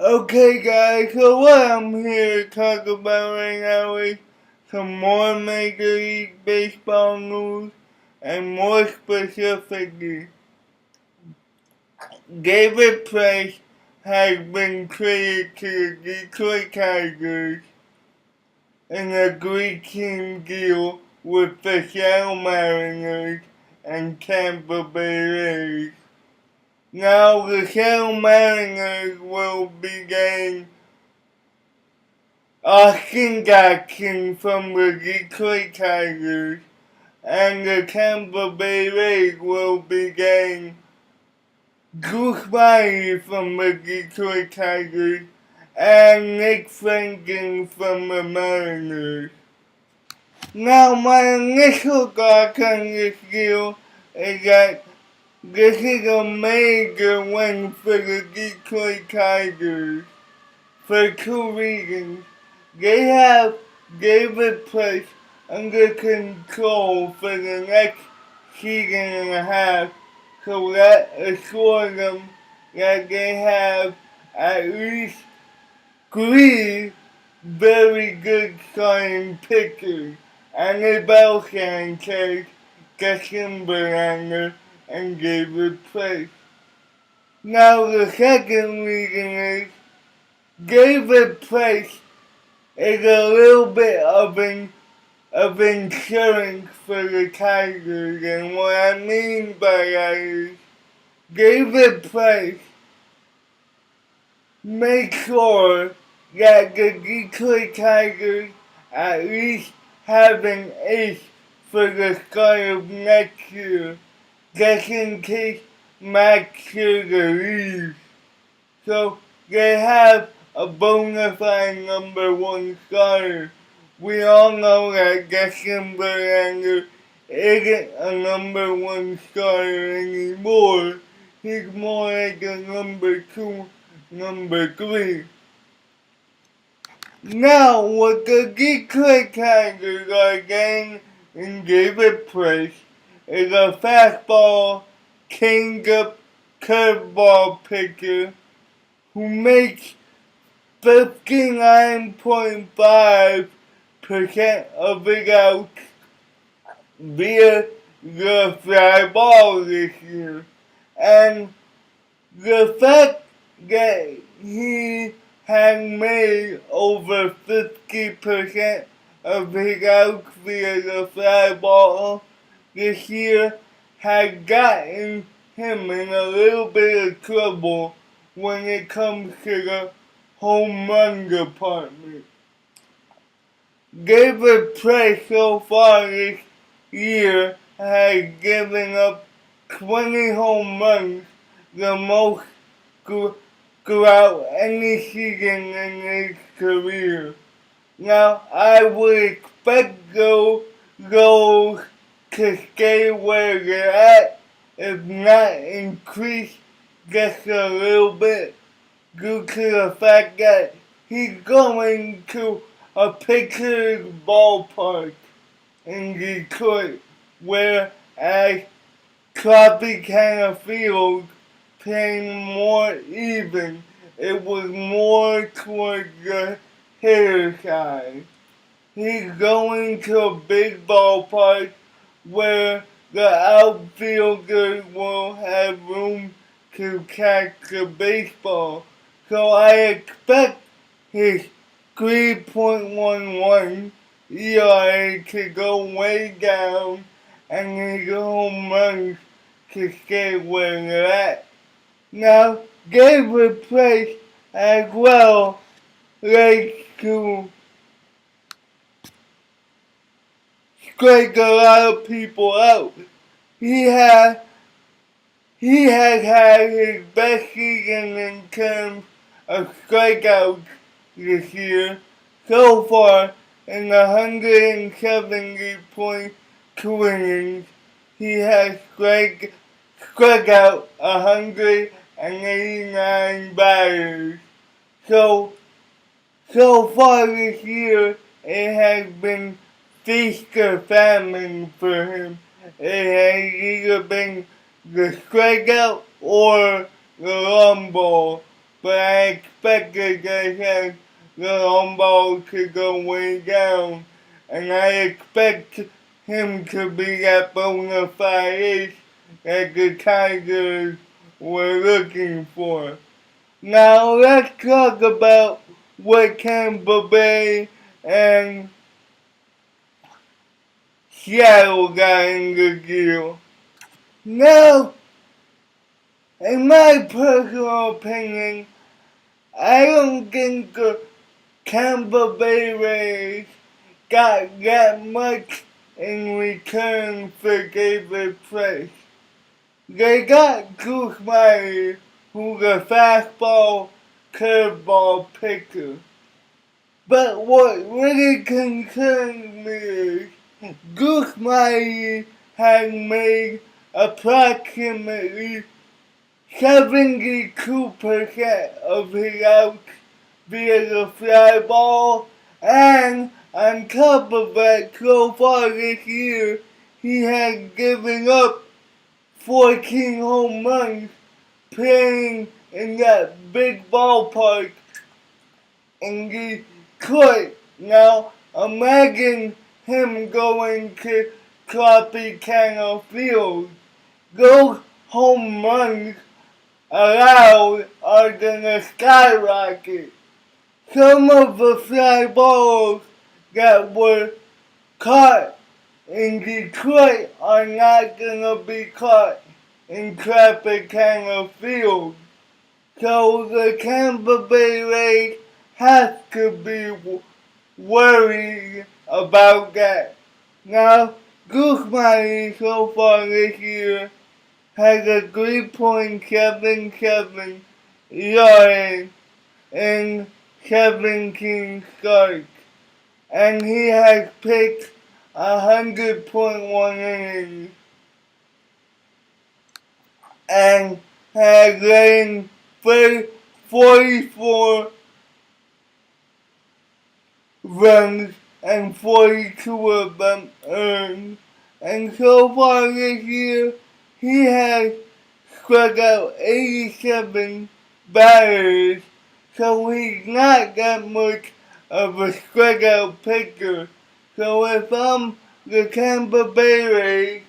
Okay guys, so what I'm here to talk about right now is some more Major League Baseball news, and more specifically, David Price has been traded to the Detroit Tigers in a three-team deal with the Seattle Mariners and Tampa Bay Rays. Now the Seattle Mariners will be getting Austin Jackson from the Detroit Tigers, and the Tampa Bay Rays will be getting Drew Smyly from the Detroit Tigers and Nick Franklin from the Mariners. Now my initial thoughts on this deal is that this is a major win for the Detroit Tigers for two reasons. They have David Price under control for the next season and a half, so that assures them that they have at least three very good starting pitchers: Anibal Sanchez, Justin Verlander, and David Price. Now the second reason is David Price is a little bit of insurance for the Tigers, and what I mean by that is David Price makes sure that the Detroit Tigers at least have an ace for the start of next year, just in case Max Scherzer leaves. So they have a bona fide number one starter. We all know that Justin Verlander isn't a number one starter anymore. He's more like a number two, number three. Now, what the Detroit Tigers are getting in David Price is a fastball, changeup, curveball pitcher who makes 59.5% of his outs via the fly ball this year. And the fact that he has made over 50% of his outs via the fly ball this year has gotten him in a little bit of trouble when it comes to the home run department. David Price so far this year has given up 20 home runs, the most throughout any season in his career. Now, I would expect those to stay where they're at, if not increase just a little bit, due to the fact that he's going to a pitcher's ballpark in Detroit, whereas Tropicana Field playing more even. It was more towards the hitter side. He's going to a big ballpark where the outfielders will have room to catch the baseball. So I expect his 3.11 ERA to go way down and his home runs to stay where they're at. Now, David Price as well likes to strike a lot of people out. He has had his best season in terms of strikeouts this year. So far, in 170.2 innings, he has struck out 189 batters. So far this year, it has been feast or famine for him. It has either been the strikeout or the long ball. but I expected to have the long ball to go way down, and I expect him to be that bona fide ace that the Tigers were looking for. Now let's talk about what Tampa Bay and Seattle got in the deal. Now, in my personal opinion, I don't think the Tampa Bay Rays got that much in return for David Price. They got Drew Smyly, who's a fastball curveball pitcher. But what really concerns me is Drew Smyly has made approximately 72% of his outs via the fly ball, and on top of that, so far this year, he has given up 14 home runs playing in that big ballpark in Detroit. Now, imagine him going to Tropicana Field. Those home runs allowed are gonna skyrocket. Some of the fly balls that were caught in Detroit are not gonna be caught in Tropicana Field. So the Tampa Bay Rays have to be worried about that. Now, Drew Smyly so far this year has a 3.77 ERA in 17 starts, and he has pitched 100.1 innings and has laid 44 runs and 42 of them earned. And so far this year, he has struck out 87 batters, so he's not that much of a strikeout pitcher. So if I'm the Tampa Bay Rays,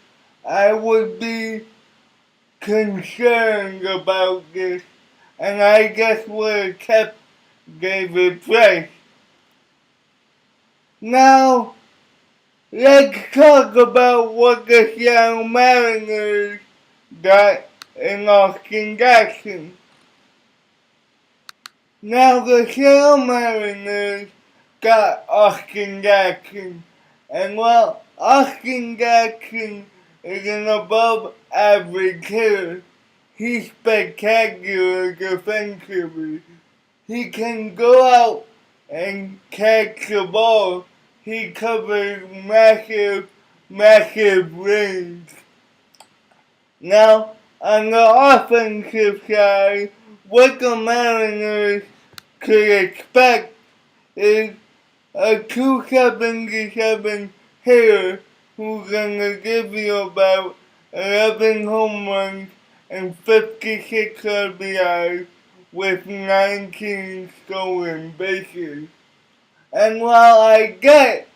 I would be concerned about this, and I guess would have kept David Price. Now, let's talk about what the Seattle Mariners got in Austin Jackson. Now, the Seattle Mariners got Austin Jackson, and while Austin Jackson is an above average hitter, he's spectacular defensively. He can go out and catch the ball. He covers massive rings. Now, on the offensive side, what the Mariners could expect is a 277 hitter who's gonna give you about 11 home runs and 56 RBIs with 19 stolen bases. And while I get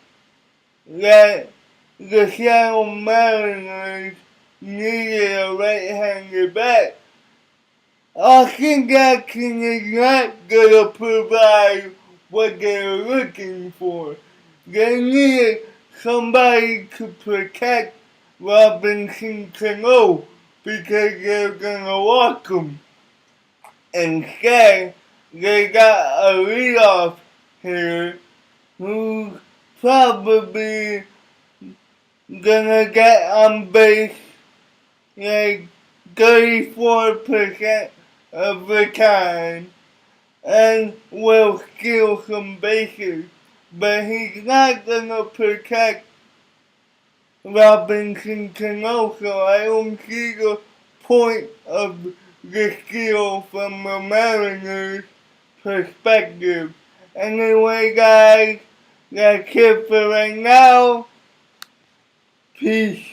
that the Seattle Mariners needed a right-handed bat, Austin Jackson is not gonna provide what they're looking for. They needed somebody to protect Robinson Cano because they're gonna walk him. Instead, they got a leadoff hitter who's probably gonna get on base like 34% of the time and will steal some bases, but he's not gonna protect Robinson Cano, so I don't see the point of the steal from the Mariners' perspective. Anyway, guys, that's it for right now. Peace.